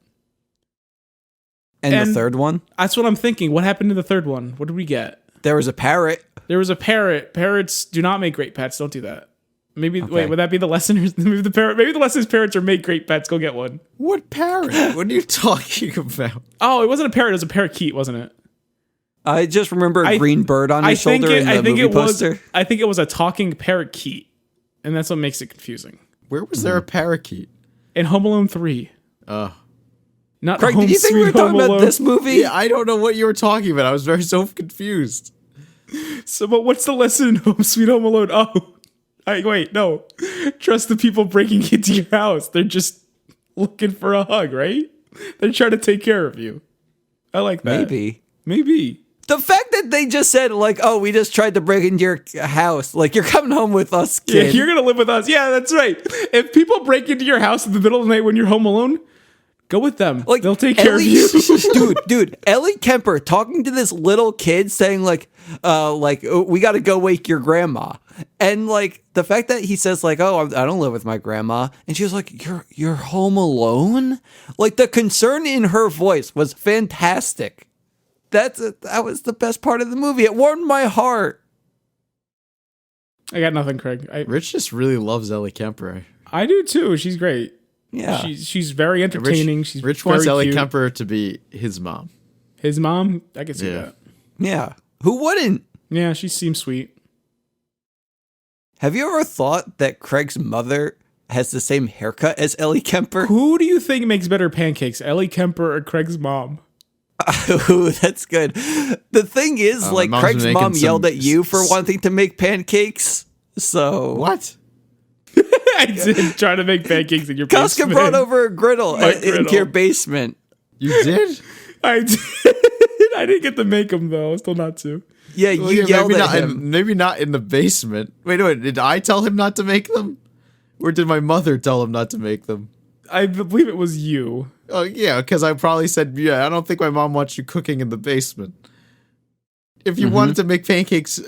and the and- third one, That's what I'm thinking. What happened to the third one? What did we get? there was a parrot. There was a parrot. Parrots do not make great pets. Don't do that. Maybe Okay. wait, would that be the lesson? Maybe the lesson is parrots are make great pets. Go get one. What parrot? What are you talking about? Oh, it wasn't a parrot. It was a parakeet, wasn't it? I just remember a green bird on his shoulder in the movie poster. I think it was a talking parakeet, and that's what makes it confusing. Where was there a parakeet? In Home Alone 3, Oh. not Craig, Home did you think we were Sweet Home talking about Alone. this movie? Yeah, I don't know what you were talking about. I was very so confused. So, but what's the lesson in Home Sweet Home Alone? Oh, wait, no. Trust the people breaking into your house. They're just looking for a hug, right? They're trying to take care of you. I like that. Maybe. The fact that they just said, like, oh, we just tried to break into your house. Like, you're coming home with us, Yeah, kid. you're gonna live with us. Yeah, that's right. If people break into your house in the middle of the night when you're home alone, go with them. Like, They'll take care of you. dude, Ellie Kemper talking to this little kid saying, oh, we got to go wake your grandma. And, like, the fact that he says, like, oh, I don't live with my grandma. And she was like, you're home alone? Like, the concern in her voice was fantastic. That was the best part of the movie. It warmed my heart. I got nothing, Craig. Rich just really loves Ellie Kemper. I do too. She's great. Yeah. She's very entertaining. She's Rich very wants Ellie cute. Kemper to be his mom. His mom, I can see Yeah. that. Yeah. Who wouldn't? Yeah, she seems sweet. Have you ever thought that Craig's mother has the same haircut as Ellie Kemper? Who do you think makes better pancakes, Ellie Kemper or Craig's mom? Ooh, that's good. The thing is, my like, mom's Craig's making mom yelled some- at you for wanting to make pancakes. So What? I did try to make pancakes in your Casca basement. brought over a griddle My into griddle. your basement. You did? I did. I didn't get to make them though. Still not to. Yeah, Well, you yeah, yelled maybe at not him. maybe not in the basement. Wait, did I tell him not to make them? Or did my mother tell him not to make them? I believe it was you. Oh, yeah, because I probably said, yeah, I don't think my mom wants you cooking in the basement. If you wanted to make pancakes,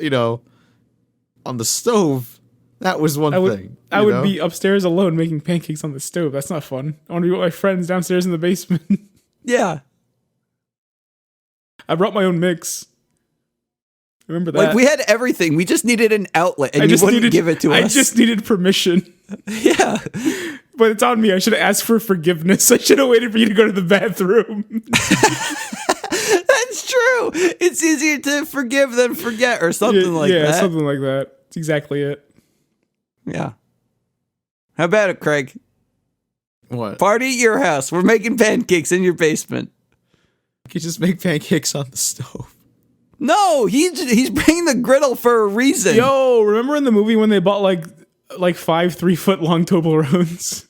on the stove, That was one thing. I would be upstairs alone making pancakes on the stove. That's not fun. I want to be with my friends downstairs in the basement. Yeah. I brought my own mix. Remember that? Like, we had everything. We just needed an outlet, and you wouldn't give it to us. I just needed permission. Yeah. But it's on me. I should have asked for forgiveness. I should have waited for you to go to the bathroom. That's true. It's easier to forgive than forget, or something like that. Yeah, something like that. That's exactly it. Yeah. How about it, Craig? What? Party at your house. We're making pancakes in your basement. You could just make pancakes on the stove. No, he's bringing the griddle for a reason. Yo, remember in the movie when they bought like 5 3-foot long Toblerones?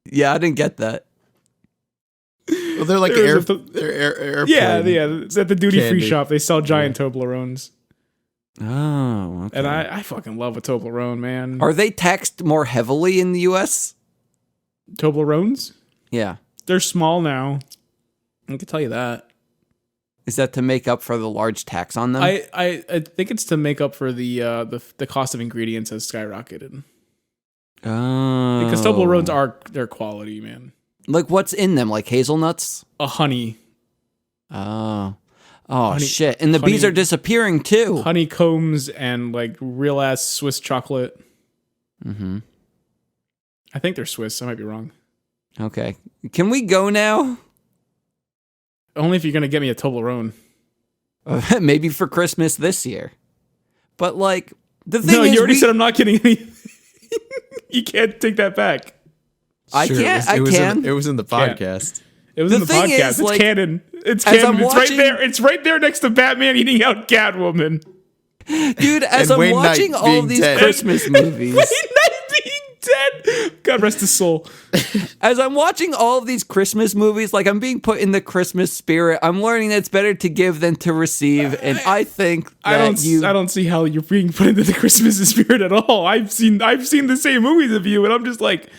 Yeah, I didn't get that. Well, they're like airplane. Yeah. At the duty free candy. shop, they sell giant Toblerones. Oh, okay. And I fucking love a Toblerone, man. Are they taxed more heavily in the U.S.? Toblerones? Yeah. They're small now. I can tell you that. Is that to make up for the large tax on them? I think it's to make up for the cost of ingredients has skyrocketed. Oh. Because Toblerones are their quality, man. Like, what's in them? Like hazelnuts? A honey. Oh. Honey- Shit. And the bees honey- are disappearing, too. Honeycombs and like real ass Swiss chocolate. Mm-hmm. I think they're Swiss. I might be wrong. Okay. Can we go now? Only if you're gonna get me a Toblerone. Maybe for Christmas this year. But, like, the thing No, is... you already said I'm not getting anything. You can't take that back. I Sure, can't. It was in the podcast. It was The in the thing podcast. is, It's like, canon. It's as canon. I'm It's watching- right there. It's right there next to Batman eating out Catwoman. Dude, as And I'm Wayne Knight watching all being of these dead. Christmas movies... Wayne Knight being dead. God rest his soul. As I'm watching all of these Christmas movies, like, I'm being put in the Christmas spirit. I'm learning that it's better to give than to receive, and I think that I don't see how you're being put into the Christmas spirit at all. I've seen the same movies of you, and I'm just like,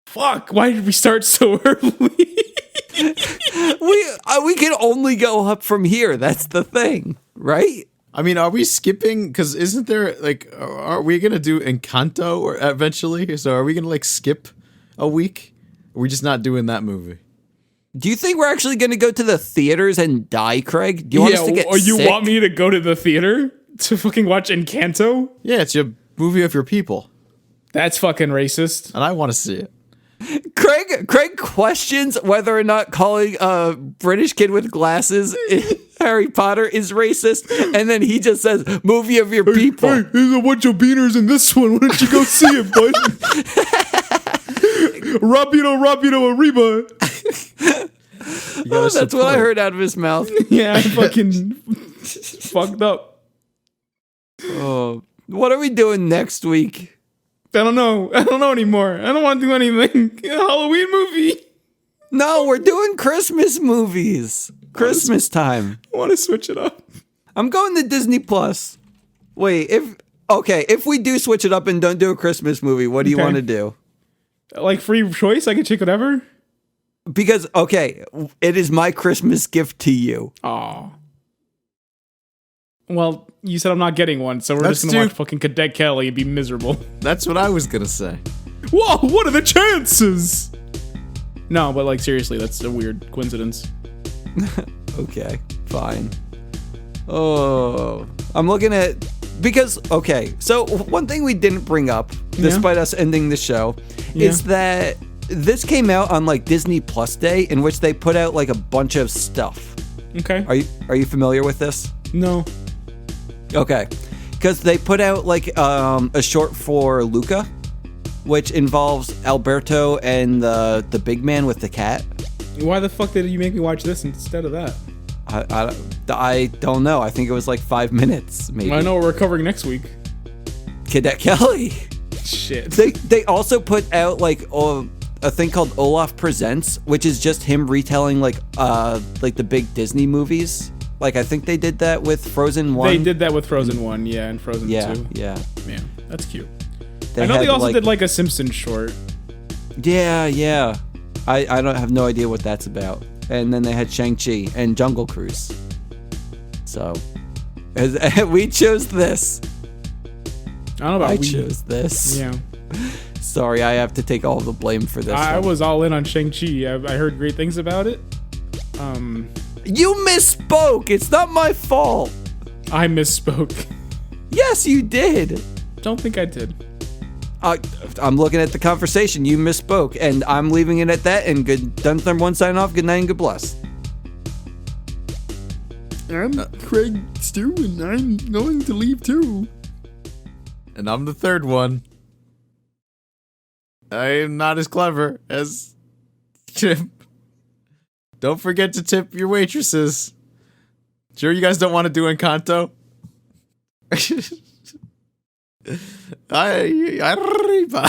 fuck. Why did we start so early? we can only go up from here. That's the thing, right? I mean, are we skipping? Because isn't there like, are we gonna do Encanto or eventually? So are we gonna like skip a week? Or are we just not doing that movie? Do you think we're actually going to go to the theaters and die, Craig? Do you want us to get or you sick? want me to go to the theater to fucking watch Encanto? Yeah, it's a movie of your people, That's fucking racist. and I want to see it. Craig questions whether or not calling a British kid with glasses in Harry Potter is racist, and then he just says, movie of your people. Hey, there's a bunch of beaners in this one. Why don't you go see it, bud? Rapido, arriba. Oh, that's what I heard out of his mouth. Yeah, I fucking fucked up. Oh, what are we doing next week? I don't know anymore. I don't want to do anything. A Halloween movie. No, we're doing Christmas movies. Christmas time. I want to switch it up. I'm going to Disney Plus. Wait, if we do switch it up and don't do a Christmas movie, what do you Okay. want to do? Like free choice, I can check whatever. Because, okay, it is my Christmas gift to you. Aw. Well, you said I'm not getting one, so we're Let's just gonna do- watch fucking Cadet Kelly and be miserable. That's what I was gonna say. Whoa, what are the chances? No, but like seriously, that's a weird coincidence. Okay, fine. Oh, I'm looking at... Because, okay, so one thing we didn't bring up, despite us ending the show, is that this came out on, like, Disney Plus Day, in which they put out, like, a bunch of stuff. Okay. Are you familiar with this? No. Okay, because they put out like a short for Luca, which involves Alberto and the big man with the cat. Why the fuck did you make me watch this instead of that? I don't know. I think it was like 5 minutes, maybe. I know what we're covering next week. Cadet Kelly. Shit. They also put out like a thing called Olaf Presents, which is just him retelling like the big Disney movies. Like, I think they did that with Frozen 1. They did that with Frozen 1, yeah, and Frozen 2. Yeah. Yeah, that's cute. They I know had, they also did like a Simpsons short. Yeah. I don't have no idea what that's about. And then they had Shang-Chi and Jungle Cruise. So, we chose this. I don't know about I we. chose this. Yeah. Sorry, I have to take all the blame for this. I one. was all in on Shang-Chi. I heard great things about it. You misspoke. It's not my fault. I misspoke. Yes, you did. Don't think I did. I'm looking at the conversation. You misspoke, and I'm leaving it at that. And good. Dunce number 1 sign off. Good night and good bless. I'm Craig Stew, and I'm going to leave too. And I'm the third one. I am not as clever as Chip. Don't forget to tip your waitresses. Sure you guys don't want to do Encanto? Arriba.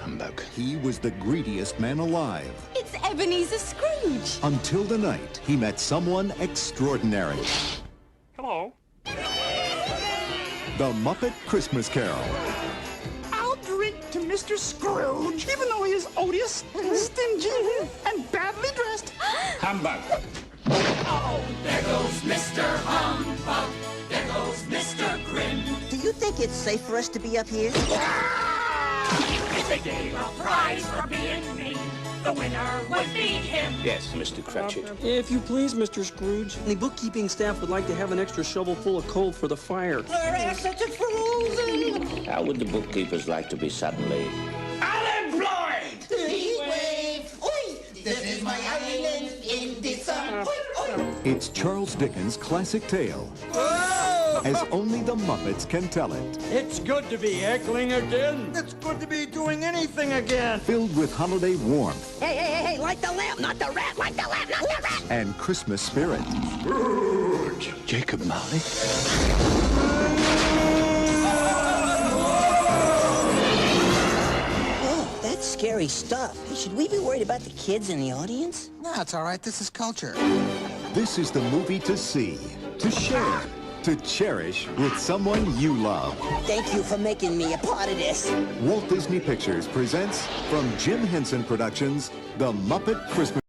Humbug. He was the greediest man alive. It's Ebenezer Scrooge. Until the night he met someone extraordinary. Hello. The Muppet Christmas Carol. I'll drink to Mr. Scrooge, even though he is odious and stingy and badly dressed. Humbug. Oh, there goes Mr. Humbug. There goes Mr. Grin. Do you think it's safe for us to be up here? If they gave a prize for being mean, the winner would be him. Yes, Mr. Cratchit. If you please, Mr. Scrooge, the bookkeeping staff would like to have an extra shovel full of coal for the fire. Such a frozen. How would the bookkeepers like to be suddenly Unemployed! Heat wave. Oi! This is my island in the sun. It's Charles Dickens' classic tale. As only the Muppets can tell it. It's good to be heckling again. It's good to be doing anything again. Filled with holiday warmth Hey, light the lamp, not the rat, light the lamp, not the rat. and Christmas spirit. Jacob Marley? Oh, that's scary stuff. Should we be worried about the kids in the audience? No, it's all right. This is culture. This is the movie to see, to share, to cherish with someone you love. Thank you for making me a part of this. Walt Disney Pictures presents from Jim Henson Productions, The Muppet Christmas